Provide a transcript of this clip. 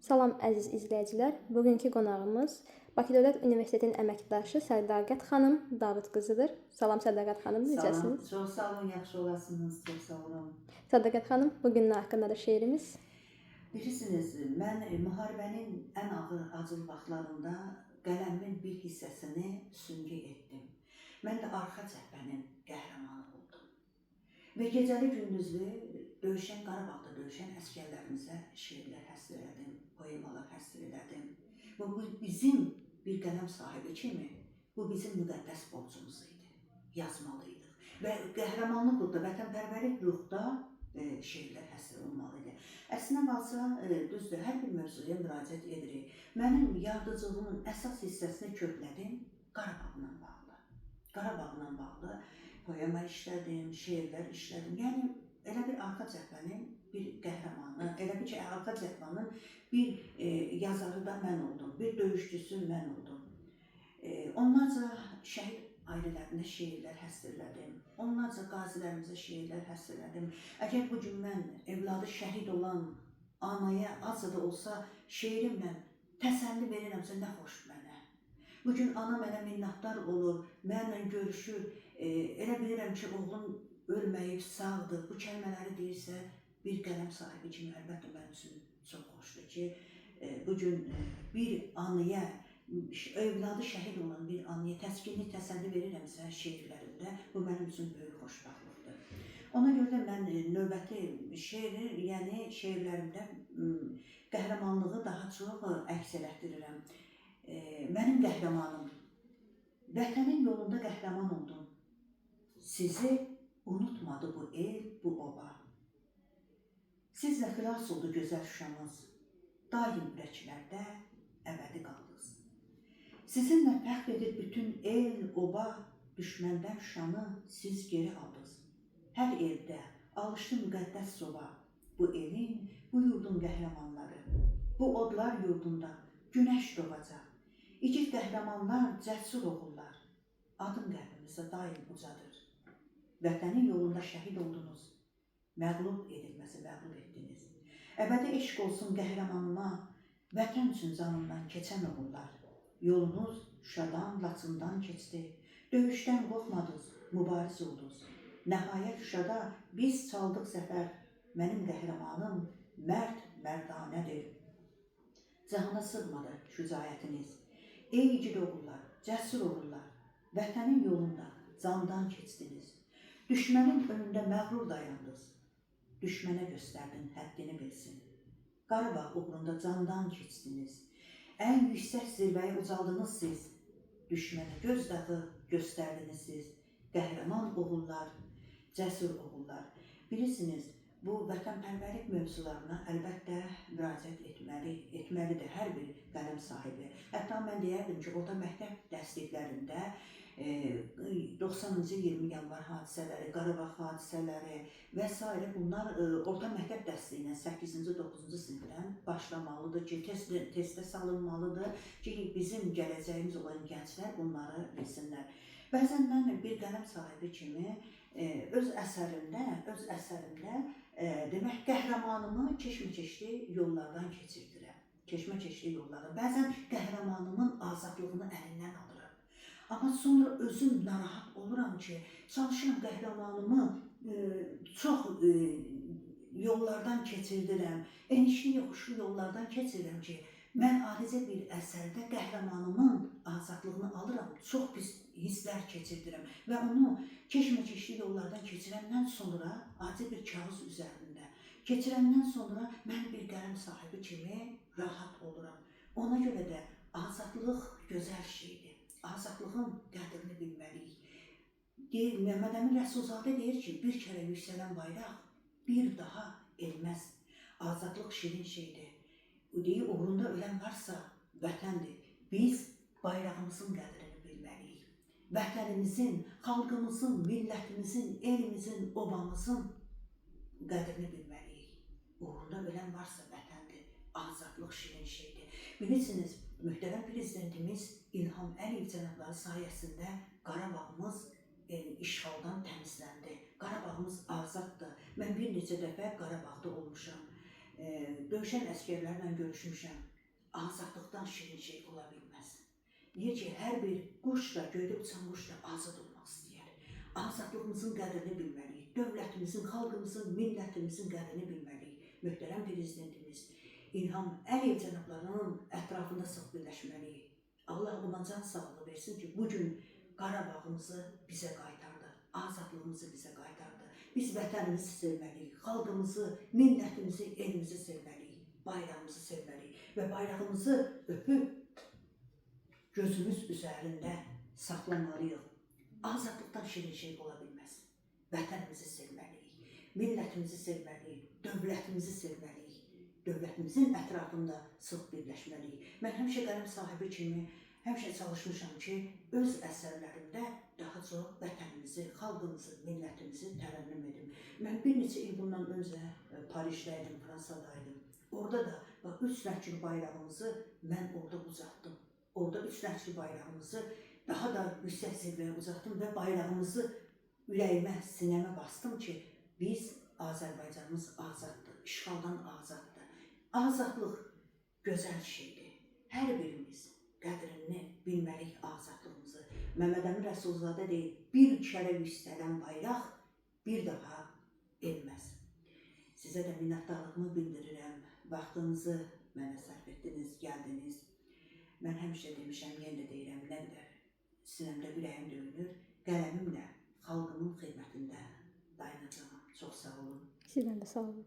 Salam əziz izləyicilər. Bugünkü qonağımız Bakı Dövlət Universitetinin əməkdaşı Sədaqət xanım David qızıdır. Salam Sədaqət xanım, necəsiniz? Salam, çox sağ olun, yaxşı olasınız, çox sağ olun. Sədaqət xanım, bugün nə haqqındadır şeirimiz? Bilirsiniz, mən müharibənin ən ağır, acılı vaxtlarında qələmin bir hissəsini süngü etdim. Mən də arxa cəbhənin qəhrəmanı oldum. Və gecəli gündüzlü döyüşən, Qarabağda döyüşən əsgərlərimizə şeirlər həsr elədim, poemalar həsr elədim. Bu bizim bir qələm sahibi kimi, bu bizim müqəddəs borcumuz idi, yazmalıydıq. Və qəhrəmanlıqda, vətənpərvərlik ruhda şeirlər həsr olmalı idi. Əslində qalsa, düzdür, hər bir mövzuya müraciət edirik. Mənim yaradıcılığımın əsas hissəsini köklədim Qarabağla bağlı. Qarabağla bağlı poema işlədim, şeirlər işlədim. Yəni, elə bir arxa cəbhənin bir qəhrəmanı, elə bir ki, arxa cəbhənin bir yazarı da mən oldum, bir döyüşçüsü mən oldum. Onlarca şəhid ailələrində şeirlər həsr elədim, onlarca qazilərimizə şeirlər həsr elədim. Əgər bugün mən evladı şəhid olan anaya azca da olsa şeirimlə təsəlli verirəmsə, nə xoş mənə. Bugün ana mənə minnətdar olur, mənlə görüşür, elə bilirəm ki, oğlum ölməyib, sağdır. Bu kəlmələri deyirsə, bir qələm sahibi kimi əlbəttə mənim üçün çox xoşdur ki, bugün bir anıya, evladı şəhid olan bir anıya təskinli təsəlli verirəmsə şeirlərimdə, bu mənim üçün böyük xoşbəxtlikdir. Ona görə də mən növbəti şeiri, yəni şeirlərimdə qəhrəmanlığı daha çox əks elətdirirəm. Mənim qəhrəmanım, vətənin yolunda qəhrəman oldum. Sizi unutmadı bu el, bu oba. Sizlə xilas oldu gözəl Şuşamız, daim ürəklərdə əbədi qaldınız. Sizinlə fəxr edir bütün el, oba, düşməndən Şuşanı siz geri aldınız. Hər evdə alışdı müqəddəs soba, bu elin, bu yurdun qəhrəmanları, bu odlar yurdunda günəş doğacaq. İgid qəhrəmanlar, cəsur oğullar, adım qəlbimizdə daim ucadır. Vətənin yolunda şəhid oldunuz, məğlub edilməsi məğlub etdiniz. Əbədi eşq olsun qəhrəmanıma, vətən üçün canından keçən oğullar. Yolunuz Şuşadan, Laçından keçdi, döyüşdən qorxmadınız, mübariz oldunuz. Nəhayət Şuşada biz çaldıq zəfər, mənim qəhrəmanım mərd mərdanədir. Cahana sığmadı şücaətiniz. Ey igid oğullar, cəsur oğullar, vətənin yolunda candan keçdiniz. Düşmənin önündə məğrur dayandınız. Düşmənə göstərdin, həddini bilsin. Qarabağ uğrunda candan keçdiniz. Ən yüksək zirvəyə ucaldınız siz. Düşmənə göz dağı göstərdiniz siz. Qəhrəman oğullar, cəsur oğullar. Bilirsiniz, bu vətənpərvərlik mövzularına əlbəttə müraciət etməlidir hər bir qələm sahibi. Hətta mən deyərdim ki, orta məktəb dərsliklərində 90-cı 20 yanvar hadisələri, Qarabağ hadisələri və s. bunlar orta məktəb dərsliyinə 8-ci, 9-cu sinifdən başlamalıdır ki, testə salınmalıdır ki, bizim gələcəyimiz olan gənclər bunları bilsinlər. Bəzən mən bir qələm sahibi kimi öz əsərimdə demək, qəhrəmanımı keşməkeşli yollardan keçirdirəm. Keşməkeşli yollardan. Bəzən qəhrəmanımın azadlığını əlindən alıram. Amma sonra özüm narahat oluram ki, çalışıram qəhrəmanımı çox yollardan keçirdirəm, enişli yoxuşlu yollardan keçirəm ki, mən adicə bir əsərdə qəhrəmanımın azadlığını alıram, çox pis hisslər keçirdirəm və onu keşməkeşli yollardan keçirəndən sonra adi bir kağız üzərində keçirəndən sonra mən bir qələm sahibi kimi rahat oluram. Ona görə də azadlıq gözəl şeydir. Azadlığın qədrini bilməliyik. Məhəmməd Əmin Rəsulzadə deyir ki, bir kərə yüksələn bayraq bir daha elməz. Azadlıq şirin şeydir. Deyir, uğrunda ölən varsa vətəndir. Biz bayrağımızın qədrini bilməliyik. Vətənimizin, xalqımızın, millətimizin, elimizin, obamızın qədrini bilməliyik. Uğrunda ölən varsa vətəndir. Azadlıq şirin şeydir. Bilirsiniz, mühtərəm prezidentimiz İlham Əliyev cənabları sayəsində Qarabağımız işğaldan təmizləndi. Qarabağımız azaddır. Mən bir neçə dəfə Qarabağda olmuşam. Döyüşən əsgərlərlə görüşmüşəm. Azadlıqdan şirin şey ola bilməz. Deyir ki, hər bir quş da, göydə uçan quş da azad olmaq istəyər. Azadlığımızın qədrini bilməliyik. Dövlətimizin, xalqımızın, millətimizin qədrini bilməliyik. Möhtərəm prezidentimiz İlham Əliyev cənablarının ətrafında sıx birləşməliyik. Allah ona can sağlığı versin ki, bugün Qarabağımızı bizə qaytardı, azadlığımızı bizə qaytardı. Biz vətənimizi sevməliyik, xalqımızı, millətimizi, elimizi sevməliyik, bayrağımızı sevməliyik və bayrağımızı öpüb gözümüz üzərində saxlamalıyıq. Azadlıqdan şirin şey ola bilməz. Vətənimizi sevməliyik, millətimizi sevməliyik, dövlətimizi sevməliyik, dövlətimizin ətrafında sıx birləşməliyik. Mən həmişə qələm sahibi kimi həmişə çalışmışam ki, öz əsərlərimdə daha çox vətənimizi, xalqımızı, millətimizi tərənnüm edim. Mən bir neçə il bundan öncə Parisdəydim, Fransadaydım. Orada da 3 rəngli bayrağımızı mən orada ucaltdım. Orada 3 rəngli bayrağımızı daha da yüksək səviyyəyə ucaltdım və bayrağımızı ürəyimə, sinəmə bastım ki, biz, Azərbaycanımız azaddır, işğaldan azaddır. Azadlıq gözəl şeydir. Hər birimiz qədrini bilməliyik azadlığımızı. Məmməd Əmin Rəsulzadə deyir, bir kərə yüksələn bayraq bir daha enməz. Sizə də minnətdarlığımı bildirirəm. Vaxtınızı mənə sərf etdiniz, gəldiniz. Mən həmişə demişəm, yenə də deyirəm, nə qədər sinəmdə ürəyim döyünür, qələmimlə xalqımın xidmətində dayanacağam. Çox sağ olun. Sizdən də sağ olun.